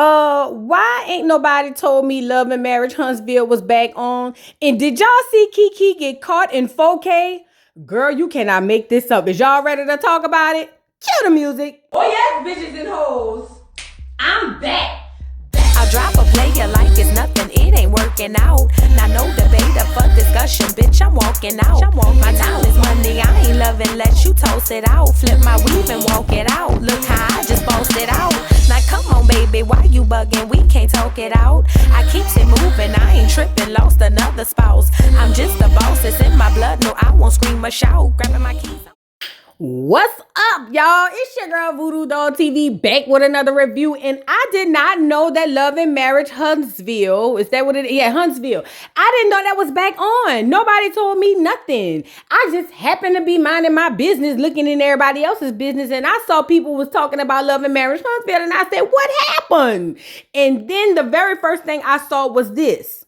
Why ain't nobody told me Love and Marriage Huntsville was back on? And did y'all see Kiki get caught in 4K? Girl, you cannot make this up. Is y'all ready to talk about it? Cue the music. Oh yes, bitches and hoes. I'm back. I drop a player like it's nothing, it ain't working out. Now no debate for discussion, bitch, I'm walking out. My time is money, I ain't loving, let you toast it out. Flip my weave and walk it out. Look how I just bossed it out. Now come on, baby, why you bugging? We can't talk it out. I keeps it moving, I ain't tripping, lost another spouse. I'm just a boss, it's in my blood, no, I won't scream or shout. Grabbing my keys. What's up, y'all? It's your girl Voodoo Doll TV back with another review, and I did not know that Love and Marriage Huntsville, is that what it is? Yeah, Huntsville. I didn't know that was back on. Nobody told me nothing. I just happened to be minding my business, looking in everybody else's business, and I saw people was talking about Love and Marriage Huntsville, and I said, what happened? And then the very first thing I saw was this.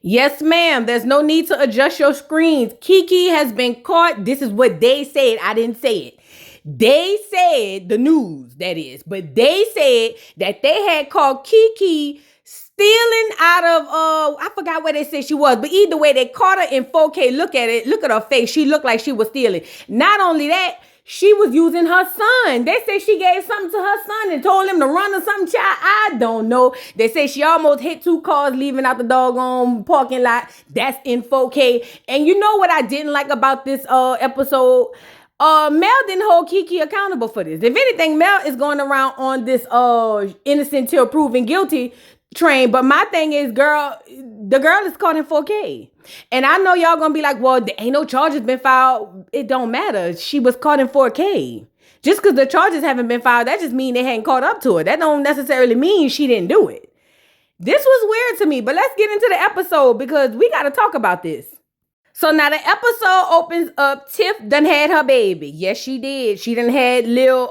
Yes, ma'am. There's no need to adjust your screens. Kiki has been caught. This is what they said. I didn't say it. They said, the news, that is. But they said that they had caught Kiki stealing out of, I forgot where they said she was. But either way, they caught her in 4K. Look at it. Look at her face. She looked like she was stealing. Not only that, she was using her son. They say she gave something to her son and told him to run or something. Child, I don't know. They say she almost hit 2 cars leaving out the doggone parking lot. That's in 4K. And you know what I didn't like about this episode? Mel didn't hold Kiki accountable for this. If anything, Mel is going around on this innocent till proven guilty train. But my thing is, the girl is caught in 4K. And I know y'all gonna be like, well, there ain't no charges been filed. It don't matter. She was caught in 4K. Just because the charges haven't been filed, that just means they hadn't caught up to her. That don't necessarily mean she didn't do it. This was weird to me, but let's get into the episode because we got to talk about this. So now the episode opens up. Tiff done had her baby. Yes, she did. She done had Lil,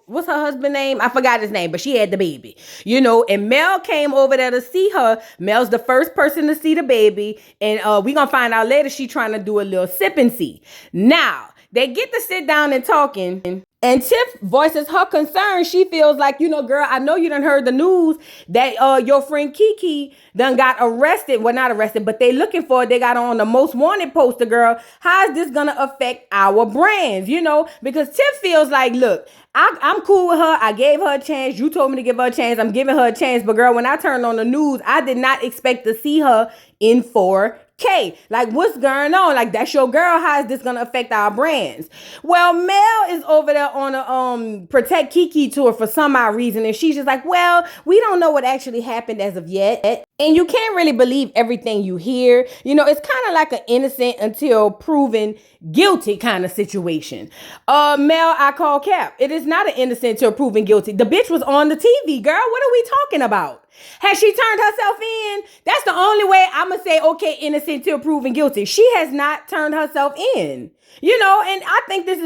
what's her husband's name? I forgot his name, but she had the baby. You know, and Mel came over there to see her. Mel's the first person to see the baby. And we gonna find out later she trying to do a little sip and see. Now, they get to sit down and talking. And Tiff voices her concern. She feels like, you know, girl, I know you done heard the news that your friend Kiki done got arrested. Well, not arrested, but they looking for it. They got on the most wanted poster, girl. How is this going to affect our brands? You know, because Tiff feels like, look, I'm cool with her. I gave her a chance. You told me to give her a chance. I'm giving her a chance. But girl, when I turned on the news, I did not expect to see her in 4K. Like, what's going on? Like, that's your girl. How is this going to affect our brands? Well, Mel is over there on a Protect Kiki tour for some odd reason. And she's just like, well, we don't know what actually happened as of yet. And you can't really believe everything you hear. You know, it's kind of like an innocent until proven guilty kind of situation. Mel, I call cap. It is not an innocent until proven guilty. The bitch was on the TV, girl. What are we talking about? Has she turned herself in? That's the only way I'm going to say, okay, innocent till proven guilty. She has not turned herself in. You know, and I think this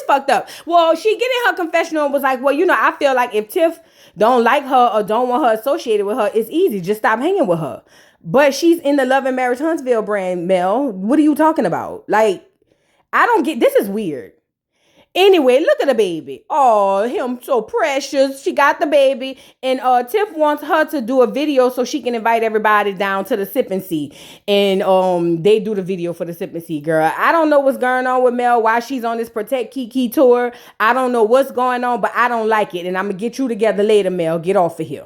fucked up. Well, she get in her confessional and was like, well, you know, I feel like if Tiff don't like her or don't want her associated with her, it's easy. Just stop hanging with her. But she's in the Love and Marriage Huntsville brand, Mel. What are you talking about? Like, I don't get, this is weird. Anyway, look at the baby. Oh, him so precious. She got the baby. And Tiff wants her to do a video so she can invite everybody down to the sip and see. And they do the video for the sip and see, girl. I don't know what's going on with Mel, why she's on this Protect Kiki tour. I don't know what's going on, but I don't like it. And I'm going to get you together later, Mel. Get off of here.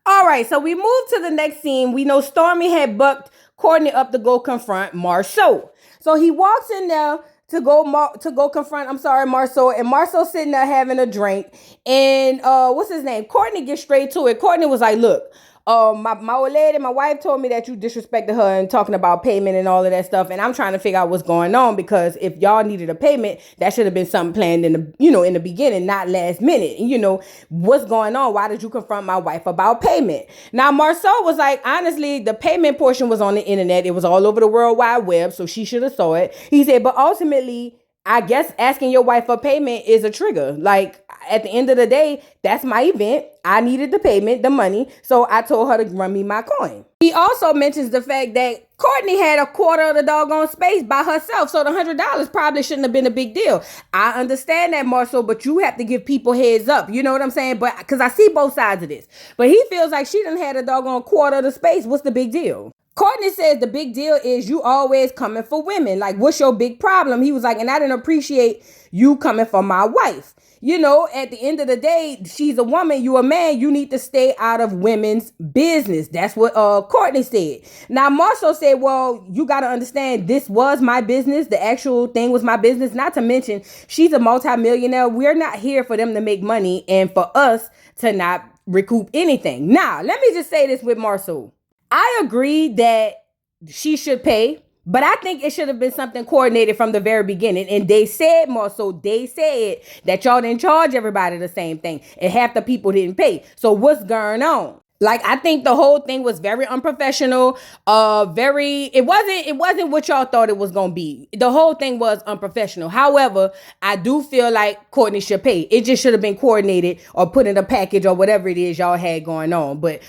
All right, so we move to the next scene. We know Stormy had bucked Courtney up to go confront Marceau. So he walks in there to go confront, Marceau. And Marceau sitting there having a drink. And what's his name? Courtney gets straight to it. Courtney was like, look, my old lady, my wife told me that you disrespected her and talking about payment and all of that stuff. And I'm trying to figure out what's going on, because if y'all needed a payment, that should have been something planned in the beginning, not last minute. And you know, what's going on? Why did you confront my wife about payment? Now, Marceau was like, honestly, the payment portion was on the internet. It was all over the World Wide Web. So she should have saw it. He said, but ultimately, I guess asking your wife for payment is a trigger. Like, at the end of the day, that's my event. I needed the payment, the money. So I told her to run me my coin. He also mentions the fact that Courtney had a quarter of the doggone space by herself, so the $100 probably shouldn't have been a big deal. I understand that, Marcel, but you have to give people heads up. You know what I'm saying? But because I see both sides of this. But he feels like she done had a doggone quarter of the space. What's the big deal? Courtney says the big deal is you always coming for women. Like, what's your big problem? He was like, and I didn't appreciate you coming for my wife. You know, at the end of the day, she's a woman, you a man, you need to stay out of women's business. That's what Courtney said. Now, Marshall said, well, you got to understand, this was my business. The actual thing was my business. Not to mention, she's a multimillionaire. We're not here for them to make money and for us to not recoup anything. Now, let me just say this with Marshall. I agree that she should pay. But I think it should have been something coordinated from the very beginning. And they said more so, they said that y'all didn't charge everybody the same thing. And half the people didn't pay. So what's going on? Like, I think the whole thing was very unprofessional. It wasn't what y'all thought it was going to be. The whole thing was unprofessional. However, I do feel like Courtney should pay. It just should have been coordinated or put in a package or whatever it is y'all had going on. But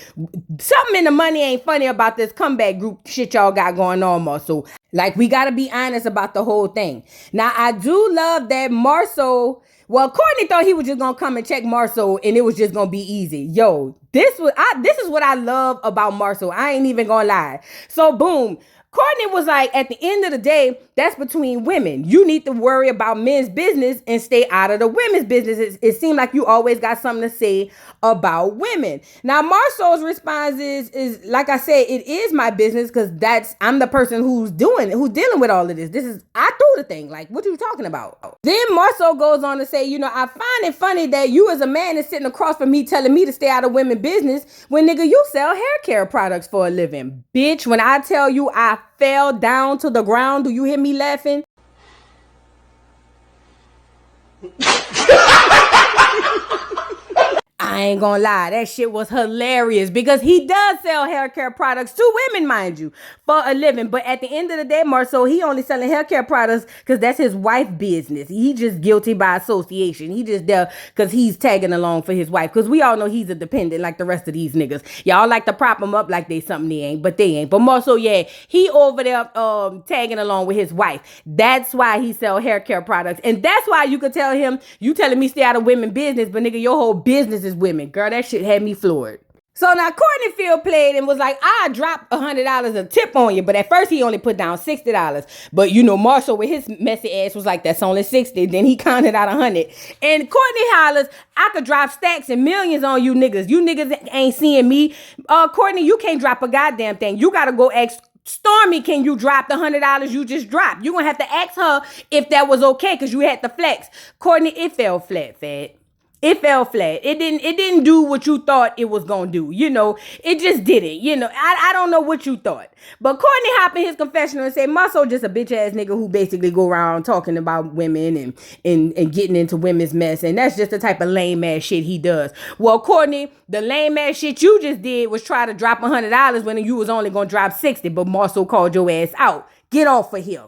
something in the money ain't funny about this comeback group shit y'all got going on, Marcel. Like, we got to be honest about the whole thing. Now, I do love that Marcel... Well, Courtney thought he was just going to come and check Marcel and it was just going to be easy. Yo, this is what I love about Marcel. I ain't even going to lie. So, boom. Courtney was like, at the end of the day, that's between women. You need to worry about men's business and stay out of the women's business. It seemed like you always got something to say about women. Now, Marcel's response is like I said, it is my business because I'm the person who's dealing with all of this. I threw the thing. Like, what are you talking about? Then Marcel goes on to say, I find it funny that you as a man is sitting across from me telling me to stay out of women's business when, nigga, you sell hair care products for a living. Bitch, when I tell you I fell down to the ground, do you hear me laughing? I ain't gonna lie, that shit was hilarious because he does sell hair care products to women, mind you, for a living. But at the end of the day, Marcel, he only selling hair care products because that's his wife's business. He just guilty by association. He just there because he's tagging along for his wife. Because we all know he's a dependent like the rest of these niggas. Y'all like to prop him up like they something they ain't, but they ain't. But Marcel, yeah, he over there tagging along with his wife. That's why he sell hair care products. And that's why you could tell him, you telling me stay out of women's business, but nigga, your whole business is women. Girl, that shit had me floored. So now Courtney Field played and was like, I dropped $100 a tip on you. But at first he only put down $60. But Marshall with his messy ass was like, that's only 60. Then he counted out 100. And Courtney hollers, I could drop stacks and millions on you niggas. You niggas ain't seeing me. Courtney, you can't drop a goddamn thing. You gotta go ask Stormy, can you drop the $100 you just dropped? You're gonna have to ask her if that was okay because you had to flex. Courtney, it fell flat, fat. It fell flat. It didn't do what you thought it was going to do. It just didn't. I don't know what you thought. But Courtney hopped in his confessional and said, Marcel just a bitch ass nigga who basically go around talking about women and getting into women's mess. And that's just the type of lame ass shit he does. Well, Courtney, the lame ass shit you just did was try to drop $100 when you was only going to drop 60. But Marcel called your ass out. Get off of here.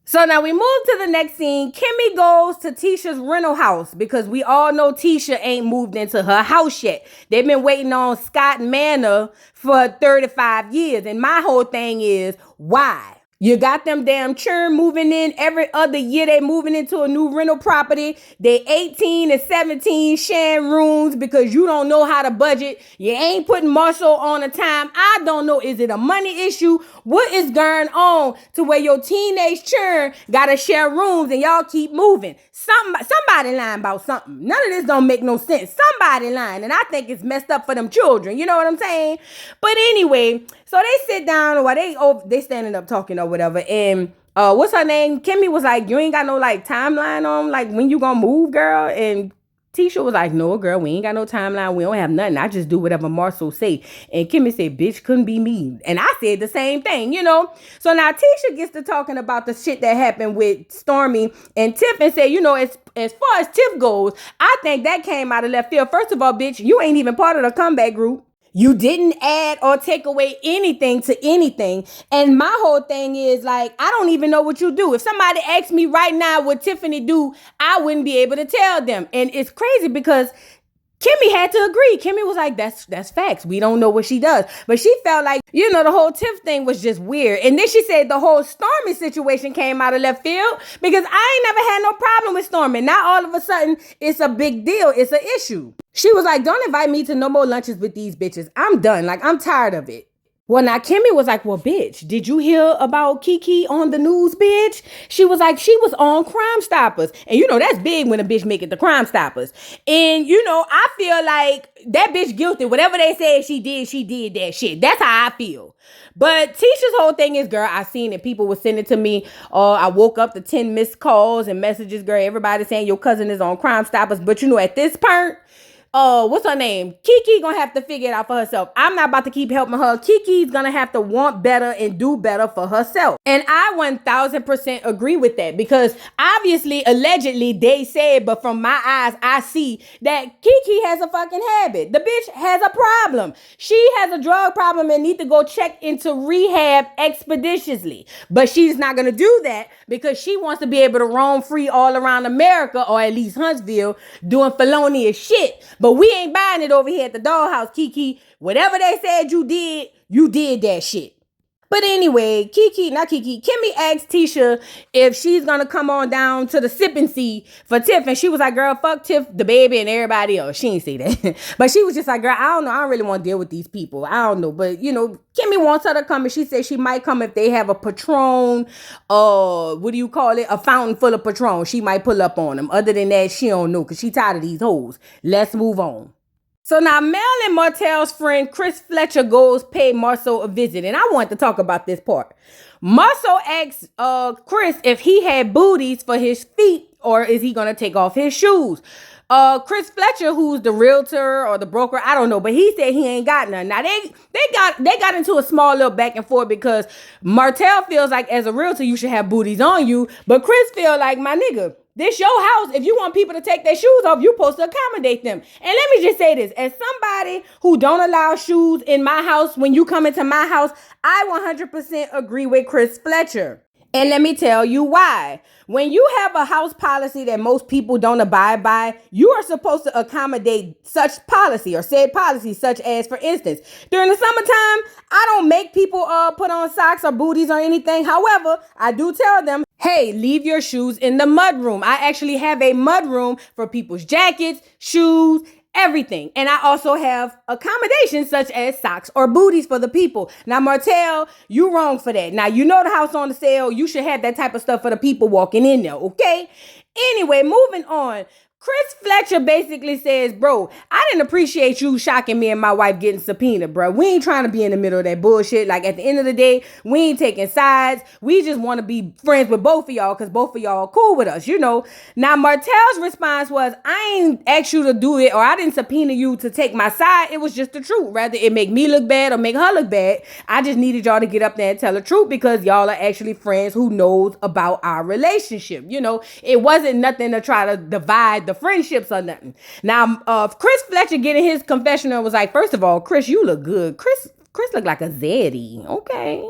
So now we move to the next scene. Kimmy goes to Tisha's rental house because we all know Tisha ain't moved into her house yet. They've been waiting on Scott Manor for 35 years. And my whole thing is, why? You got them damn churn moving in every other year. They moving into a new rental property. They 18 and 17 sharing rooms because you don't know how to budget. You ain't putting Marshall on a time. I don't know. Is it a money issue? What is going on to where your teenage churn got to share rooms and y'all keep moving? Somebody lying about something. None of this don't make no sense. Somebody lying. And I think it's messed up for them children. You know what I'm saying? But anyway, so they sit down while they standing up talking or whatever. And what's her name? Kimmy was like, you ain't got no like timeline on like when you gonna move, girl. And Tisha was like, no, girl, we ain't got no timeline. We don't have nothing. I just do whatever Marcel say. And Kimmy said, bitch, couldn't be me. And I said the same thing, So now Tisha gets to talking about the shit that happened with Stormy and Tiff and say, as far as Tiff goes, I think that came out of left field. First of all, bitch, you ain't even part of the comeback group. You didn't add or take away anything to anything. And my whole thing is like, I don't even know what you do. If somebody asked me right now what Tiffany do, I wouldn't be able to tell them. And it's crazy because Kimmy had to agree. Kimmy was like, that's facts. We don't know what she does. But she felt like, the whole Tiff thing was just weird. And then she said the whole Stormy situation came out of left field because I ain't never had no problem with Stormy. Now all of a sudden, it's a big deal. It's an issue. She was like, don't invite me to no more lunches with these bitches. I'm done. Like, I'm tired of it. Well, now Kimmy was like, well, bitch, did you hear about Kiki on the news, bitch? She was like, she was on Crime Stoppers. And that's big when a bitch make it to Crime Stoppers. And, I feel like that bitch guilty. Whatever they said she did that shit. That's how I feel. But Tisha's whole thing is, girl, I seen it. People were sending to me. I woke up to 10 missed calls and messages, girl. Everybody saying your cousin is on Crime Stoppers. But, at this point, what's her name? Kiki gonna have to figure it out for herself. I'm not about to keep helping her. Kiki's gonna have to want better and do better for herself. And I 1000% agree with that because obviously, allegedly, they said, but from my eyes, I see that Kiki has a fucking habit. The bitch has a problem. She has a drug problem and need to go check into rehab expeditiously. But she's not gonna do that because she wants to be able to roam free all around America, or at least Huntsville, doing felonious shit. But we ain't buying it over here at the dollhouse, Kiki. Whatever they said you did that shit. But anyway, Kimmy asked Tisha if she's going to come on down to the sipping sea for Tiff. And she was like, girl, fuck Tiff, the baby, and everybody else. She didn't say that. But she was just like, girl, I don't know. I don't really want to deal with these people. I don't know. But, Kimmy wants her to come. And she said she might come if they have a Patron, a fountain full of Patron. She might pull up on them. Other than that, she don't know because she tired of these hoes. Let's move on. So now Mel and Martell's friend Chris Fletcher goes pay Marceau a visit. And I want to talk about this part. Marceau asks Chris if he had booties for his feet or is he going to take off his shoes. Chris Fletcher, who's the realtor or the broker, I don't know, but he said he ain't got none. Now they got into a small little back and forth because Martell feels like as a realtor you should have booties on you, but Chris feel like, my nigga, this your house. If you want people to take their shoes off, you supposed to accommodate them. And let me just say this. As somebody who don't allow shoes in my house, when you come into my house, I 100% agree with Chris Fletcher. And let me tell you why. When you have a house policy that most people don't abide by, you are supposed to accommodate such policy or said policy, such as, for instance, during the summertime, I don't make people put on socks or booties or anything. However, I do tell them, hey, leave your shoes in the mud room. I actually have a mud room for people's jackets, shoes, everything. And I also have accommodations such as socks or booties for the people. Now, Martell, you wrong for that. Now, the house on the sale. You should have that type of stuff for the people walking in there, okay? Anyway, moving on. Chris Fletcher basically says, bro, I didn't appreciate you shocking me and my wife getting subpoenaed, bro. We ain't trying to be in the middle of that bullshit. Like, at the end of the day, we ain't taking sides. We just want to be friends with both of y'all because both of y'all are cool with us, Now, Martell's response was, I ain't asked you to do it or I didn't subpoena you to take my side. It was just the truth. Rather it make me look bad or make her look bad. I just needed y'all to get up there and tell the truth because y'all are actually friends who knows about our relationship. It wasn't nothing to try to divide the friendships or nothing. Now, Chris Fletcher getting his confessional was like, first of all, Chris, you look good. Chris looked like a zaddy. Okay.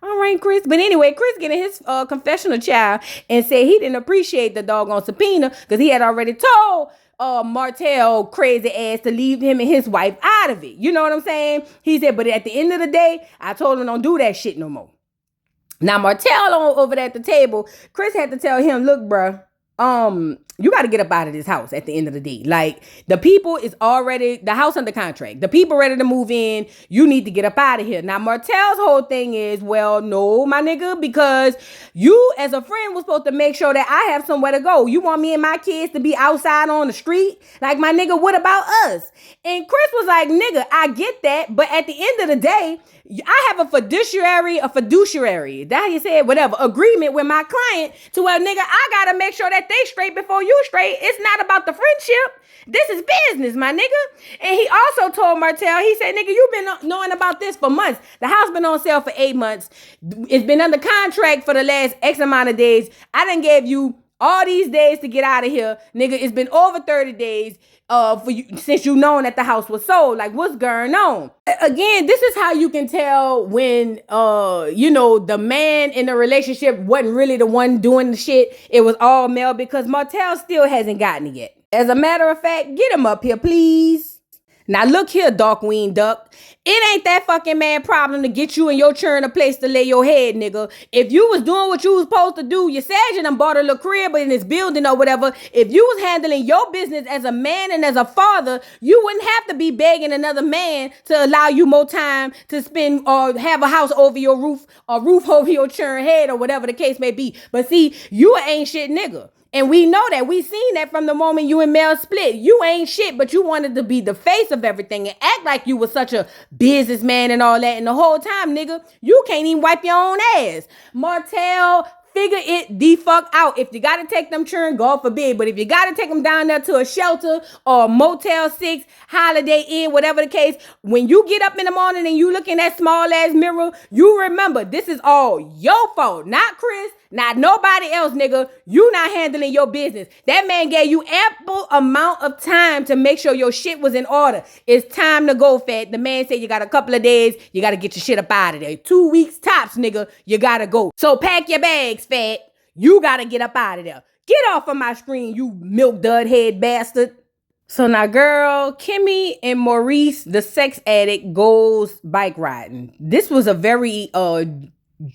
All right, Chris. But anyway, Chris getting his confessional child and said he didn't appreciate the doggone subpoena because he had already told Martell crazy ass to leave him and his wife out of it. You know what I'm saying? He said, but at the end of the day, I told him don't do that shit no more. Now, Martell over there at the table, Chris had to tell him, look, bruh, you got to get up out of this house at the end of the day. Like, the people is already, the house under contract. The people ready to move in. You need to get up out of here. Now, Martell's whole thing is, well, no, my nigga, because you as a friend was supposed to make sure that I have somewhere to go. You want me and my kids to be outside on the street? Like, my nigga, what about us? And Chris was like, nigga, I get that. But at the end of the day, I have a fiduciary, that how you say it, whatever, agreement with my client to where, nigga, I got to make sure that they straight before you straight. It's not about the friendship. This is business, my nigga. And he also told Martell, he said, nigga, you've been knowing about this for months. The house been on sale for 8 months. It's been under contract for the last X amount of days. I done gave you all these days to get out of here. Nigga, it's been over 30 days for you since you known that the house was sold. Like, what's going on? Again, this is how you can tell when the man in the relationship wasn't really the one doing the shit. It was all Mel because Martell still hasn't gotten it yet. As a matter of fact, get him up here, please. Now look here, Darkwing Duck. It ain't that fucking man problem to get you and your churn a place to lay your head, nigga. If you was doing what you was supposed to do, you said you done bought a little crib in this building or whatever. If you was handling your business as a man and as a father, you wouldn't have to be begging another man to allow you more time to spend or have a house over your roof or roof over your churn head or whatever the case may be. But see, you ain't shit nigga. And we know that. We seen that from the moment you and Mel split. You ain't shit, but you wanted to be the face of everything and act like you was such a businessman and all that. And the whole time, nigga, you can't even wipe your own ass. Martell, figure it the fuck out. If you gotta take them children, God forbid. But if you gotta take them down there to a shelter or a Motel 6, Holiday Inn, whatever the case, when you get up in the morning and you look in that small ass mirror, you remember this is all your fault, not Chris. Not nobody else, nigga. You not handling your business. That man gave you ample amount of time to make sure your shit was in order. It's time to go, Fat. The man said you got a couple of days. You got to get your shit up out of there. 2 weeks tops, nigga. You got to go. So pack your bags, Fat. You got to get up out of there. Get off of my screen, you milk dud head bastard. So now, girl, Kimmy and Maurice, the sex addict, goes bike riding. This was a very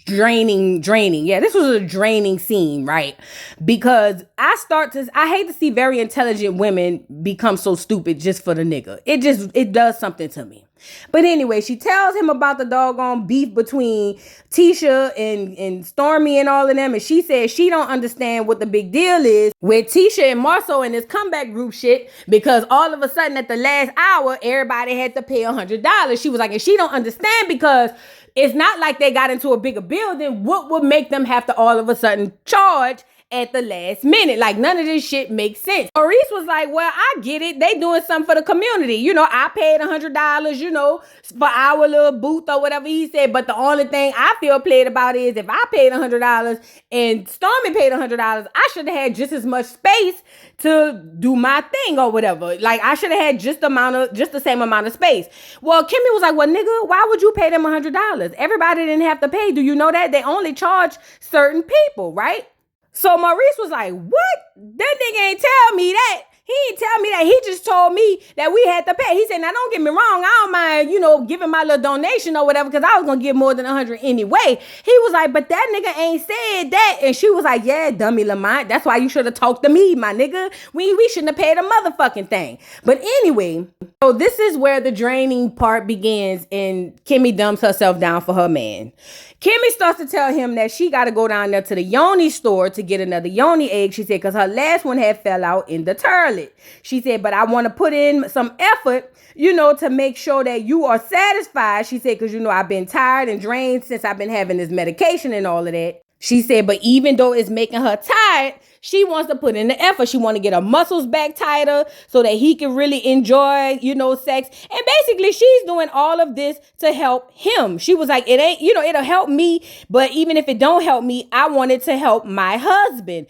draining. Yeah, this was a draining scene, right? Because I hate to see very intelligent women become so stupid just for the nigga. It does something to me. But anyway, she tells him about the doggone beef between Tisha and Stormy and all of them. And she says she don't understand what the big deal is with Tisha and Marceau and this comeback group shit, because all of a sudden at the last hour, everybody had to pay $100. She was like, and she don't understand because it's not like they got into a bigger building. What would make them have to all of a sudden charge at the last minute? Like, none of this shit makes sense. Maurice was like, well, I get it. They doing something for the community. You know, I paid $100, for our little booth or whatever he said. But the only thing I feel played about is if I paid $100 and Stormy paid $100, I should have had just as much space to do my thing or whatever. Like, I should have had just the same amount of space. Well, Kimmy was like, well, nigga, why would you pay them $100? Everybody didn't have to pay. Do you know that? They only charge certain people, right? So Maurice was like, what? That nigga ain't tell me that. He ain't tell me that. He just told me that we had to pay. He said, now don't get me wrong. I don't mind, giving my little donation or whatever, because I was going to give more than 100 anyway. He was like, but that nigga ain't said that. And she was like, yeah, dummy Lamont. That's why you should have talked to me, my nigga. We shouldn't have paid a motherfucking thing. But anyway, so this is where the draining part begins and Kimmy dumps herself down for her man. Kimmy starts to tell him that she got to go down there to the Yoni store to get another Yoni egg. She said, because her last one had fell out in the toilet. She said, but I want to put in some effort, to make sure that you are satisfied. She said, because, I've been tired and drained since I've been having this medication and all of that. She said, but even though it's making her tired, she wants to put in the effort. She want to get her muscles back tighter so that he can really enjoy, sex. And basically, she's doing all of this to help him. She was like, it ain't, it'll help me. But even if it don't help me, I want it to help my husband.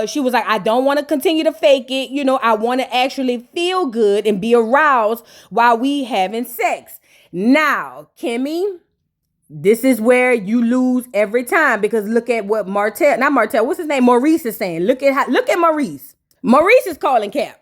She was like, I don't want to continue to fake it. I want to actually feel good and be aroused while we having sex. Now, Kimmy, this is where you lose every time, because look at what what's his name? Maurice is saying. Look at Maurice. Maurice is calling cap.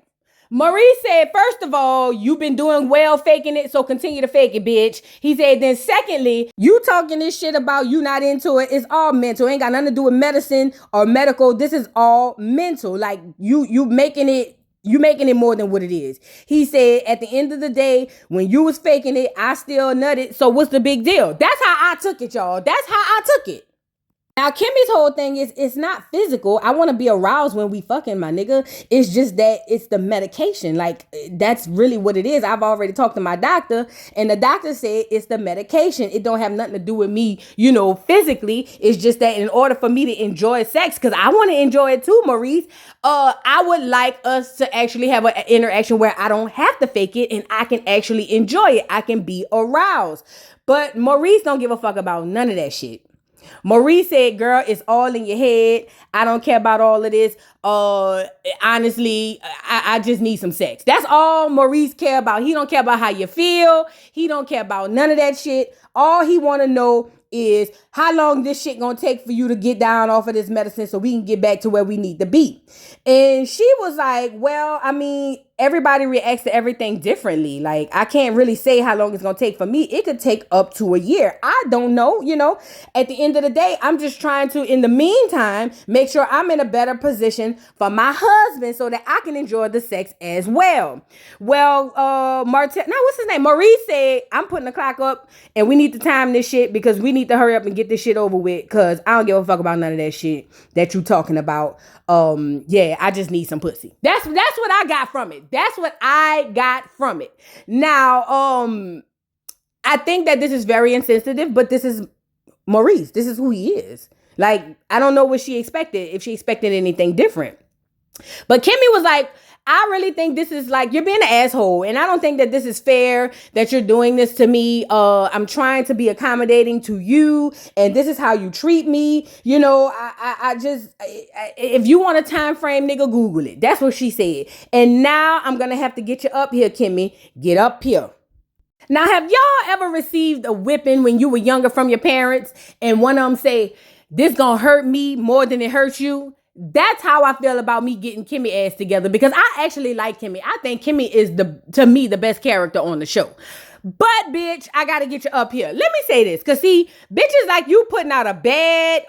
Maurice said, first of all, you've been doing well faking it, so continue to fake it, bitch. He said, then secondly, you talking this shit about you not into it, it's all mental. It ain't got nothing to do with medicine or medical. This is all mental. Like, you making it more than what it is. He said, at the end of the day, when you was faking it, I still nutted. So what's the big deal? That's how I took it, y'all. That's how I took it. Now, Kimmy's whole thing is it's not physical. I want to be aroused when we fucking, my nigga. It's just that it's the medication. Like, that's really what it is. I've already talked to my doctor, and the doctor said it's the medication. It don't have nothing to do with me, physically. It's just that in order for me to enjoy sex, because I want to enjoy it too, Maurice, I would like us to actually have an interaction where I don't have to fake it and I can actually enjoy it. I can be aroused. But Maurice don't give a fuck about none of that shit. Maurice said, girl, it's all in your head. I don't care about all of this. Honestly, I just need some sex. That's all Maurice care about. He don't care about how you feel. He don't care about none of that shit. All he want to know is how long this shit gonna take for you to get down off of this medicine so we can get back to where we need to be. And she was like, well, I mean, everybody reacts to everything differently. Like, I can't really say how long it's gonna take for me. It could take up to a year. I don't know, At the end of the day, I'm just trying to, in the meantime, make sure I'm in a better position for my husband so that I can enjoy the sex as well. Well, what's his name? Maurice said, I'm putting the clock up and we need to time this shit because we need to hurry up and get this shit over with because I don't give a fuck about none of that shit that you talking about. I just need some pussy. That's what I got from it. That's what I got from it. Now, I think that this is very insensitive, but this is Maurice. This is who he is. Like, I don't know what she expected, if she expected anything different. But Kimmy was like, I really think this is like, you're being an asshole. And I don't think that this is fair that you're doing this to me. I'm trying to be accommodating to you. And this is how you treat me. If you want a time frame, nigga, Google it. That's what she said. And now I'm going to have to get you up here, Kimmy. Get up here. Now, have y'all ever received a whipping when you were younger from your parents? And one of them say, this gonna hurt me more than it hurts you? That's how I feel about me getting Kimmy ass together because I actually like Kimmy. I think Kimmy is to me the best character on the show. But bitch, I gotta get you up here. Let me say this, cause see, bitches like you putting out a bad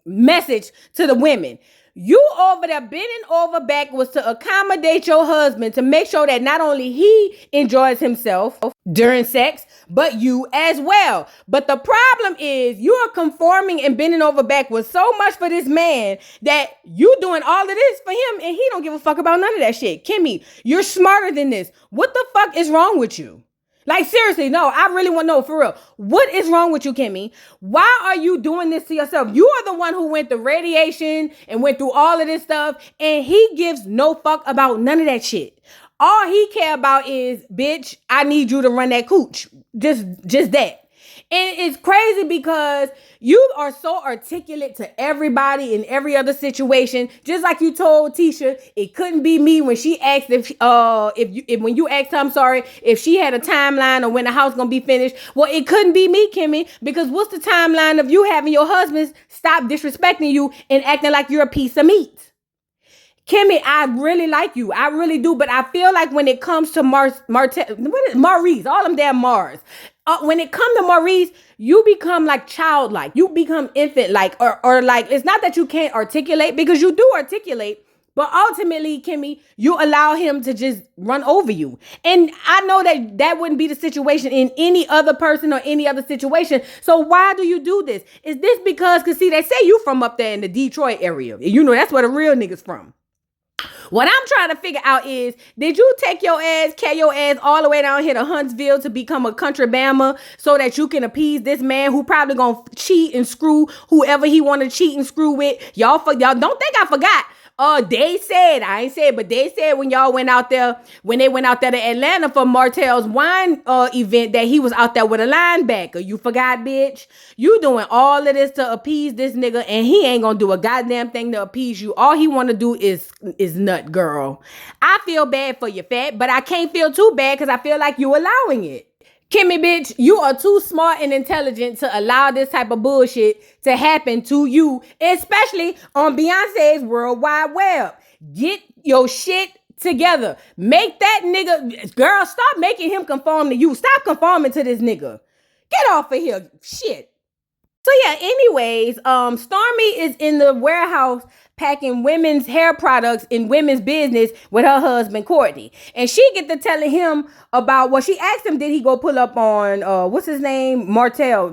message to the women. You over there bending over backwards to accommodate your husband to make sure that not only he enjoys himself during sex, but you as well. But the problem is you are conforming and bending over backwards so much for this man that you doing all of this for him and he don't give a fuck about none of that shit. Kimmy, you're smarter than this. What the fuck is wrong with you? Like, seriously, no, I really want to know, for real. What is wrong with you, Kimmy? Why are you doing this to yourself? You are the one who went through radiation and went through all of this stuff, and he gives no fuck about none of that shit. All he care about is, bitch, I need you to run that cooch. Just that. And it's crazy because you are so articulate to everybody in every other situation. Just like you told Tisha, it couldn't be me when she asked when you asked her, I'm sorry, if she had a timeline or when the house gonna be finished. Well, it couldn't be me, Kimmy, because what's the timeline of you having your husband stop disrespecting you and acting like you're a piece of meat? Kimmy, I really like you. I really do. But I feel like when it comes to Maurice, all them damn Mars. When it comes to Maurice, you become like childlike. You become infant-like. Or like, it's not that you can't articulate, because you do articulate. But ultimately, Kimmy, you allow him to just run over you. And I know that wouldn't be the situation in any other person or any other situation. So why do you do this? Is this because see, they say you from up there in the Detroit area. You know, that's where the real niggas from. What I'm trying to figure out is, did you carry your ass all the way down here to Huntsville to become a country bammer so that you can appease this man who probably gonna cheat and screw whoever he want to cheat and screw with? Y'all don't think I forgot. They said, I ain't said, but they said when they went out there to Atlanta for Martell's wine event that he was out there with a linebacker. You forgot, bitch? You doing all of this to appease this nigga, and he ain't gonna do a goddamn thing to appease you. All he wanna do is nut, girl. I feel bad for you, fat, but I can't feel too bad because I feel like you allowing it. Kimmy, bitch, you are too smart and intelligent to allow this type of bullshit to happen to you, especially on Beyonce's World Wide Web. Get your shit together. Make that nigga, girl, stop making him conform to you. Stop conforming to this nigga. Get off of here. Shit. So yeah, anyways, Stormy is in the warehouse packing women's hair products in women's business with her husband, Courtney. And she get to telling him about, well, she asked him, did he go pull up on, what's his name? Marceau.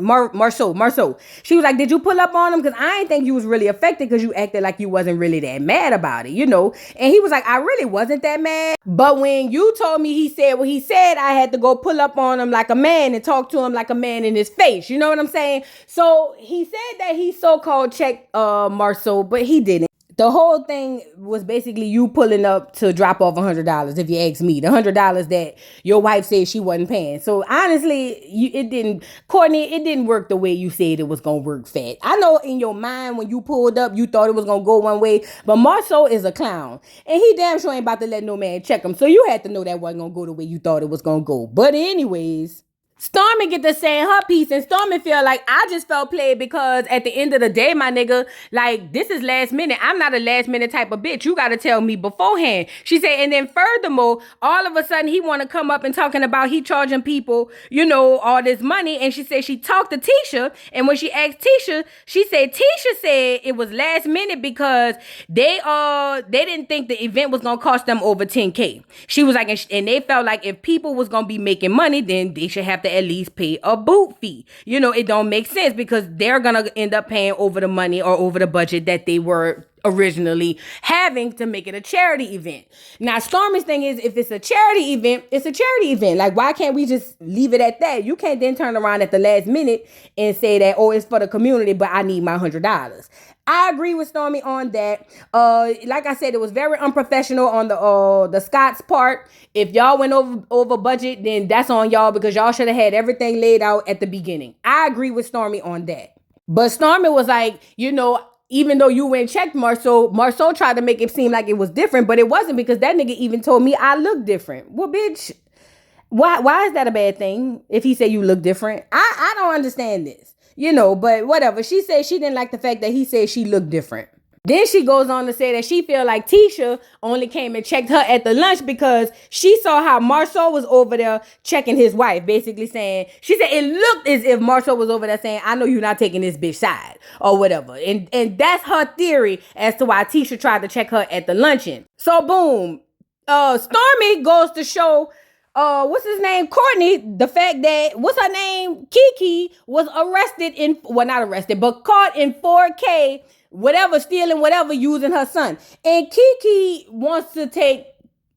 She was like, did you pull up on him? Because I ain't think you was really affected because you acted like you wasn't really that mad about it, you know? And he was like, I really wasn't that mad. But when you told me he said what he said, I had to go pull up on him like a man and talk to him like a man in his face. You know what I'm saying? So he said that he so-called checked Marceau, but he didn't. The whole thing was basically you pulling up to drop off $100, if you ask me. The $100 that your wife said she wasn't paying. So honestly, it didn't work the way you said it was going to work, fat. I know in your mind when you pulled up, you thought it was going to go one way. But Marceau is a clown. And he damn sure ain't about to let no man check him. So you had to know that wasn't going to go the way you thought it was going to go. But anyways... Stormy get to saying her piece, and Stormy feel like I just felt played because at the end of the day, my nigga, like, this is last minute. I'm not a last minute type of bitch. You got to tell me beforehand. She said, and then furthermore, all of a sudden he want to come up and talking about he charging people, you know, all this money. And she said she talked to Tisha, and when she asked Tisha, she said Tisha said it was last minute because they didn't think the event was gonna cost them over 10K. She was like, and they felt like if people was gonna be making money, then they should have to at least pay a boot fee. You know, it don't make sense because they're gonna end up paying over the money or over the budget that they were originally having to make it a charity event. Now, Stormy's thing is, if it's a charity event, it's a charity event. Like, why can't we just leave it at that? You can't then turn around at the last minute and say that, oh, it's for the community, but I need my $100. I agree with Stormy on that. Like I said, it was very unprofessional on the Scott's part. If y'all went over budget, then that's on y'all because y'all should have had everything laid out at the beginning. I agree with Stormy on that. But Stormy was like, you know, even though you went and checked Marceau tried to make it seem like it was different, but it wasn't because that nigga even told me I look different. Well, bitch, why is that a bad thing if he said you look different? I don't understand this. You know, but whatever. She said she didn't like the fact that he said she looked different. Then she goes on to say that she feel like Tisha only came and checked her at the lunch because she saw how Marceau was over there checking his wife, basically saying, she said it looked as if Marceau was over there saying, I know you're not taking this bitch side or whatever. And that's her theory as to why Tisha tried to check her at the luncheon. So boom, Stormy goes to show what's his name? Courtney, the fact that, what's her name? Kiki was arrested not arrested, but caught in 4K, whatever, stealing whatever, using her son. And Kiki wants to take,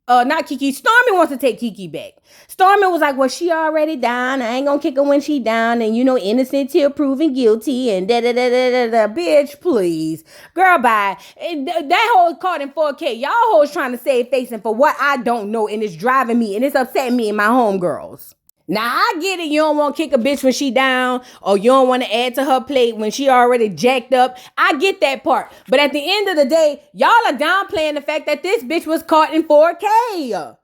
Stormy wants to take Kiki back. Stormy was like, well, she already down. I ain't gonna kick her when she down. And, you know, innocent till proven guilty. And da-da-da-da-da-da. Bitch, please. Girl, bye. That whole caught in 4K. Y'all hoes trying to save facing for what I don't know. And it's driving me. And it's upsetting me and my homegirls. Now, I get it. You don't want to kick a bitch when she down, or you don't want to add to her plate when she already jacked up. I get that part. But at the end of the day, y'all are downplaying the fact that this bitch was caught in 4K.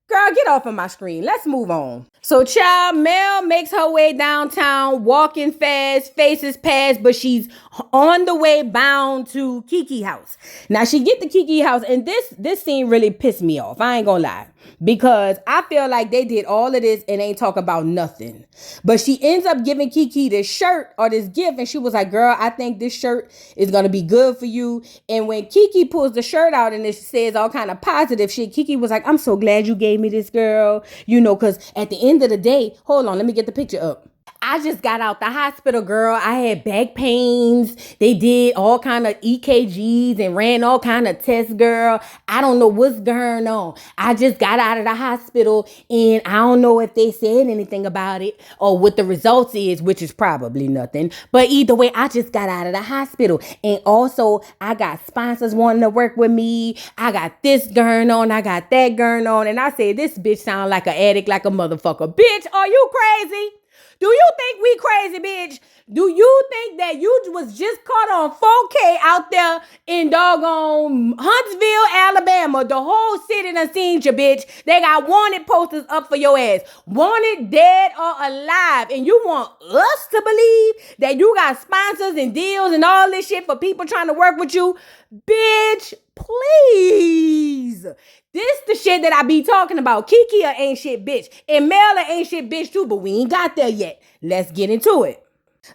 Girl, get off of my screen. Let's move on. So, child, Mel makes her way downtown, walking fast, faces past, but she's on the way bound to Kiki house. Now, she get to Kiki house, and this scene really pissed me off. I ain't gonna lie. Because I feel like they did all of this and ain't talk about nothing. But she ends up giving Kiki this shirt or this gift, and she was like, girl, I think this shirt is going to be good for you. And when Kiki pulls the shirt out and it says all kind of positive shit, Kiki was like, I'm so glad you gave me this, girl. You know, because at the end of the day, hold on, let me get the picture up. I just got out the hospital, girl. I had back pains. They did all kind of EKGs and ran all kind of tests, girl. I don't know what's going on. I just got out of the hospital and I don't know if they said anything about it or what the results is, which is probably nothing. But either way, I just got out of the hospital. And also, I got sponsors wanting to work with me. I got this going on. I got that going on. And I said, this bitch sound like an addict, like a motherfucker. Bitch, are you crazy? Do you think we crazy, bitch? Do you think that you was just caught on 4K out there in doggone Huntsville, Alabama? The whole city done seen you, bitch. They got wanted posters up for your ass. Wanted, dead or alive. And you want us to believe that you got sponsors and deals and all this shit for people trying to work with you? Bitch, please. This the shit that I be talking about. Kiki a ain't shit bitch. And Mel a ain't shit bitch too, but we ain't got there yet. Let's get into it.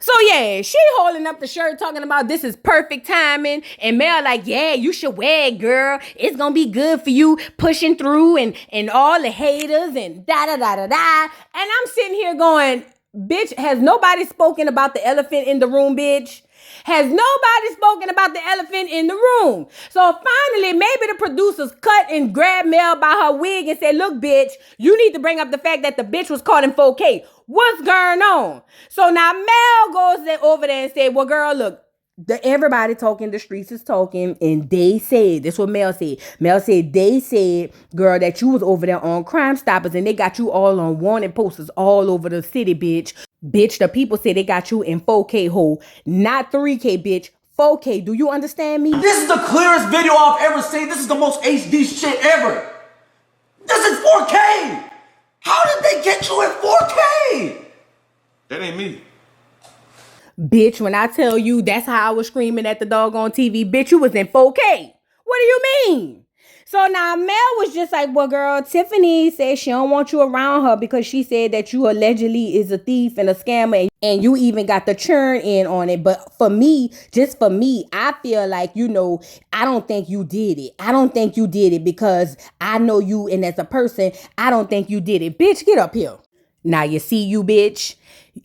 So yeah, she holding up the shirt talking about this is perfect timing. And Mel like, yeah, you should wear it, girl. It's gonna be good for you pushing through and all the haters and da-da-da-da-da. And I'm sitting here going, bitch, has nobody spoken about the elephant in the room, bitch? Has nobody spoken about the elephant in the room? So finally, maybe the producers cut and grabbed Mel by her wig and said, look, bitch, you need to bring up the fact that the bitch was caught in 4K. What's going on? So now Mel goes over there and said, well, girl, look, everybody talking, the streets is talking, and they said, this is what Mel said. Mel said, they said, girl, that you was over there on Crime Stoppers and they got you all on wanted posters all over the city, bitch. Bitch, the people say they got you in 4K hole, not 3K, bitch. 4K, do you understand me? This is the clearest video I've ever seen. This is the most HD shit ever. This is 4K. How did they get you in 4K? That ain't me. Bitch, when I tell you that's how I was screaming at the doggone TV, bitch, you was in 4K. What do you mean? So now Mel was just like, well, girl, Tiffany said she don't want you around her because she said that you allegedly is a thief and a scammer and you even got the churn in on it. But for me, just for me, I feel like, I don't think you did it. I don't think you did it because I know you, and as a person, I don't think you did it. Bitch, get up here. Now you see you, bitch.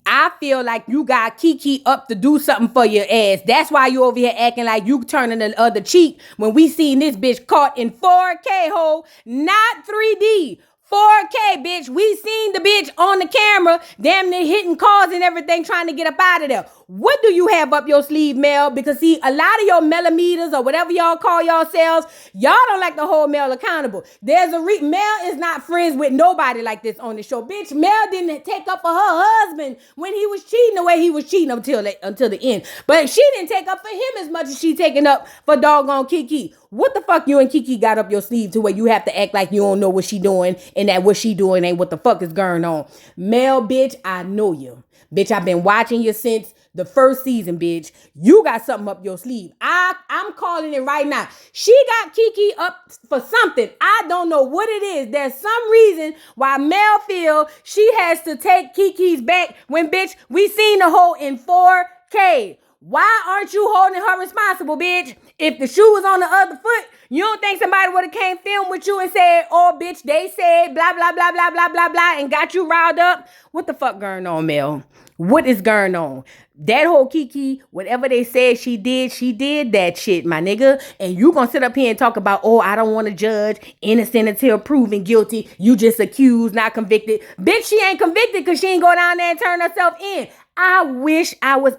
I feel like you got Kiki up to do something for your ass. That's why you over here acting like you turning the other cheek when we seen this bitch caught in 4K, ho, not 3D. 4K, bitch. We seen the bitch on the camera, damn near hitting cars and everything, trying to get up out of there. What do you have up your sleeve, Mel? Because see, a lot of your millimeters or whatever y'all call yourselves, y'all don't like to hold Mel accountable. Mel is not friends with nobody like this on the show. Bitch, Mel didn't take up for her husband when he was cheating the way he was cheating until the end. But she didn't take up for him as much as she taking up for doggone Kiki. What the fuck you and Kiki got up your sleeve to where you have to act like you don't know what she doing and that what she doing ain't what the fuck is going on? Mel, bitch, I know you. Bitch, I've been watching you since the first season, bitch. You got something up your sleeve. I'm calling it right now. She got Kiki up for something. I don't know what it is. There's some reason why Mel feel she has to take Kiki's back when, bitch, we seen the whole in 4K. Why aren't you holding her responsible, bitch? If the shoe was on the other foot, you don't think somebody would have came film with you and said, oh, bitch, they said blah, blah, blah, blah, blah, blah, blah, and got you riled up? What the fuck going on, Mel? What is going on? That whole Kiki, whatever they said she did that shit, my nigga. And you gonna sit up here and talk about, oh, I don't want to judge innocent until proven guilty. You just accused, not convicted. Bitch, she ain't convicted because she ain't go down there and turn herself in. I wish I was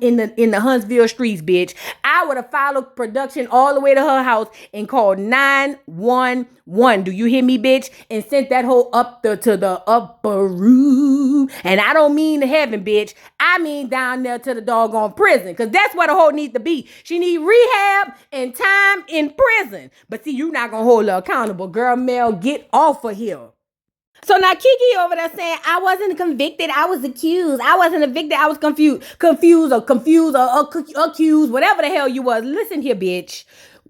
in the Huntsville streets, bitch. I would have followed production all the way to her house and called 911. Do you hear me, bitch? And sent that hoe up to the upper room. And I don't mean to heaven, bitch. I mean down there to the doggone prison. Because that's where the hoe needs to be. She need rehab and time in prison. But see, you not going to hold her accountable. Girl, Mel, get off of here. So now Kiki over there saying, I wasn't convicted, I was accused. I wasn't convicted, I was confused or accused, whatever the hell you was. Listen here, bitch.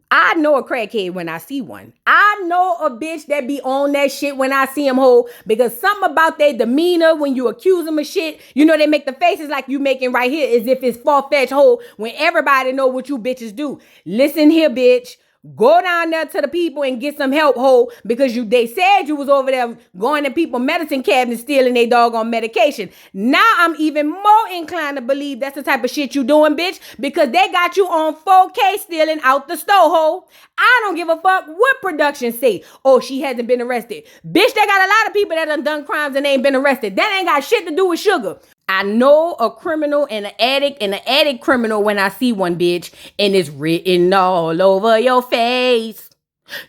I know a crackhead when I see one. I know a bitch that be on that shit when I see them, hoe, because something about their demeanor when you accuse them of shit, they make the faces like you making right here as if it's far-fetched, hoe, when everybody know what you bitches do. Listen here, bitch. Go down there to the people and get some help, ho, because they said you was over there going to people's medicine cabinets stealing their doggone medication. Now I'm even more inclined to believe that's the type of shit you doing, bitch, because they got you on 4K stealing out the store, ho. I don't give a fuck what production say. Oh, she hasn't been arrested. Bitch, they got a lot of people that done crimes and ain't been arrested. That ain't got shit to do with sugar. I know a criminal and an addict criminal when I see one, bitch, and it's written all over your face.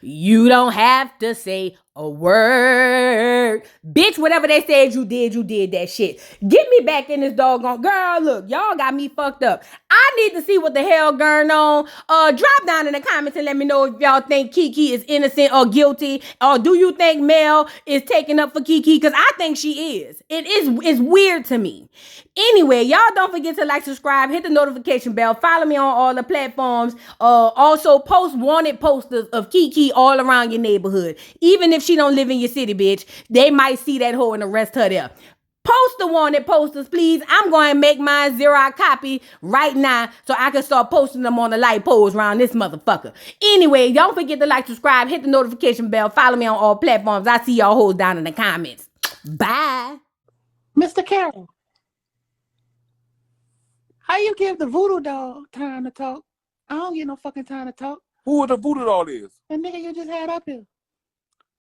You don't have to say a word. Bitch, whatever they said you did that shit. Get me back in this doggone. Girl, look, y'all got me fucked up. I need to see what the hell going on. Drop down in the comments and let me know if y'all think Kiki is innocent or guilty. Or do you think Mel is taking up for Kiki? Because I think she is. It's weird to me. Anyway, y'all don't forget to like, subscribe, hit the notification bell, follow me on all the platforms. Also post wanted posters of Kiki all around your neighborhood. Even if she don't live in your city, bitch, they might see that hoe and arrest her there. Post the wanted posters, please. I'm going to make mine Xerox copy right now so I can start posting them on the light poles around this motherfucker. Anyway, don't forget to like, subscribe, hit the notification bell, follow me on all platforms. I see y'all hoes down in the comments. Bye. Mr. Carroll, how you give the voodoo dog time to talk? I don't get no fucking time to talk. Who the voodoo doll is? The nigga you just had up here.